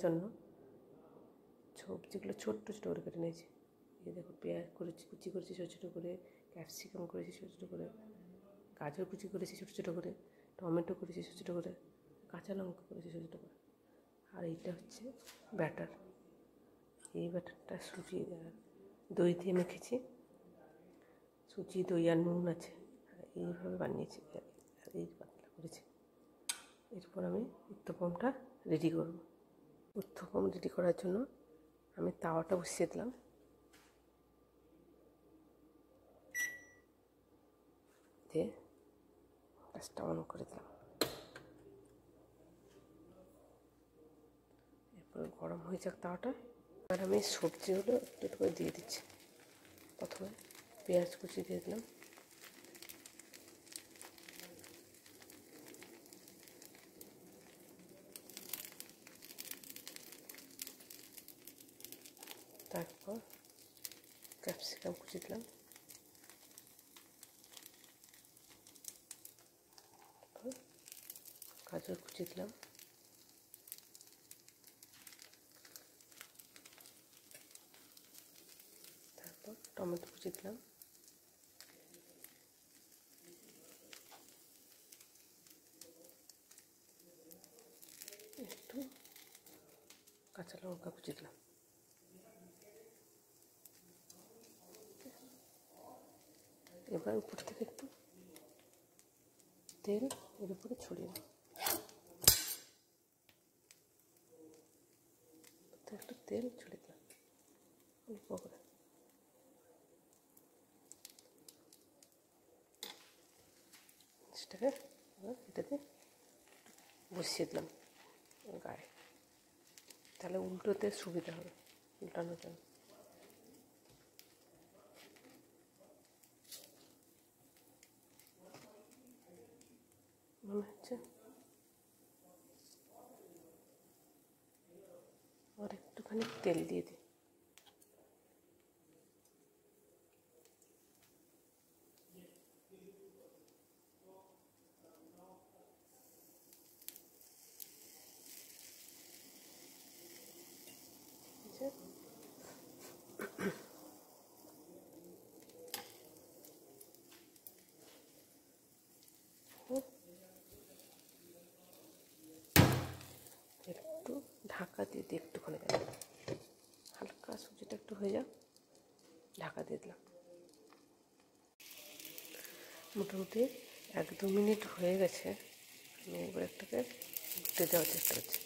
জন্য সবজিগুলো ছোট্ট ছোটো করে কেটে নিয়েছি। এই দেখো পেঁয়াজ করেছি, কুচি করেছি ছোটো ছোটো করে, ক্যাপসিকাম করেছি ছোটো ছোটো করে, গাজর কুচি করেছি ছোটো ছোটো করে, টমেটো করেছি ছোটো ছোটো করে, কাঁচা লঙ্কা করেছি ছোটো ছোটো করে। আর এইটা হচ্ছে ব্যাটার। এই ব্যাটারটা সুজি আর দই দিয়ে মেখেছি। সুজি, দই আর নুন আছে, এইভাবে বানিয়েছি আর এই পাতলা করেছি। এরপর আমি উত্তপমটা রেডি করব। উত্তপম রেডি করার জন্য আমি তাওয়াটা বসিয়ে দিলাম, দিয়ে গ্যাসটা অন করে দিলাম। এরপর গরম হয়ে যাক তাওয়াটা। আর আমি সবজিগুলো একটু একটু করে দিয়ে দিচ্ছি। প্রথমে পেঁয়াজ কুচি দিয়ে দিলাম, তারপর ক্যাপসিকাম কুচি দিলাম, তারপর গাজর কুচি দিলাম, তারপর টমেটো কুচি দিলাম, একটু কাঁচা লঙ্কা কুচি দিলাম। এবার উপর থেকে একটু তেল এর উপরে ছড়িয়ে দিলাম, একটু তেল ছড়িয়ে দিলাম অল্প করে। সেটাকে এটাতে বসিয়ে দিলাম গায়ে, তাহলে উল্টোতে সুবিধা হবে উল্টানোর জন্য। মনে হচ্ছে আর একটুখানি তেল দিয়ে দিই। একটু ঢাকা দিয়ে দিই, একটুখানি দেয় হালকা সুজিটা একটু হয়ে যাক, ঢাকা দিয়ে দিলাম। মোটামুটি 1-2 মিনিট হয়ে গেছে। আমি এবার একটাকে উল্টে দেওয়ার চেষ্টা করছি,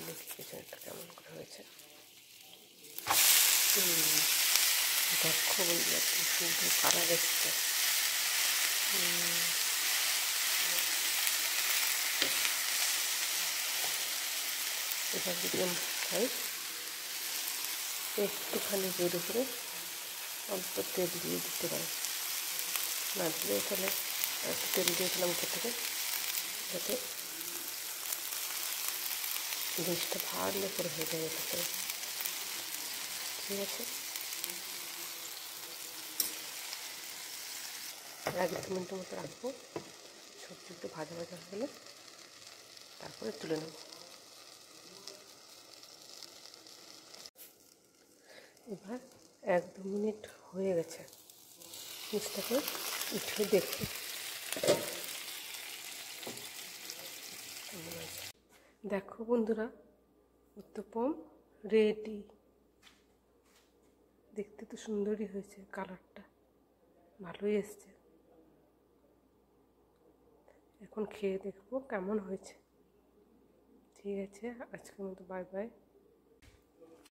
দেখি পেছনেরটা কেমন করে হয়েছে। দেখো বন্ধুরা কি সুন্দর কালার এসছে। এবার যদি আমি খাই একটুখানি এর উপরে অল্প তেল দিয়ে দিতে পারি, না দিলে তাহলে একটু তেল দিয়েছিলাম উপর থেকে, যাতে জিনিসটা ভালো করে হয়ে যায় এটা করে। ঠিক আছে, 1-2 মিনিটের মতো রাখবো। সবজি একটু ভাজা ভাজা হয়ে গেলে তারপরে তুলে নেব। এবার 1-2 মিনিট হয়ে গেছে, নিচটাকে উঠে দেখি। দেখো বন্ধুরা, উত্তপম রেডি। দেখতে তো সুন্দরই হয়েছে, কালারটা ভালোই এসছে। এখন খেয়ে দেখবো কেমন হয়েছে। ঠিক আছে, আজকের মতো বাই বাই।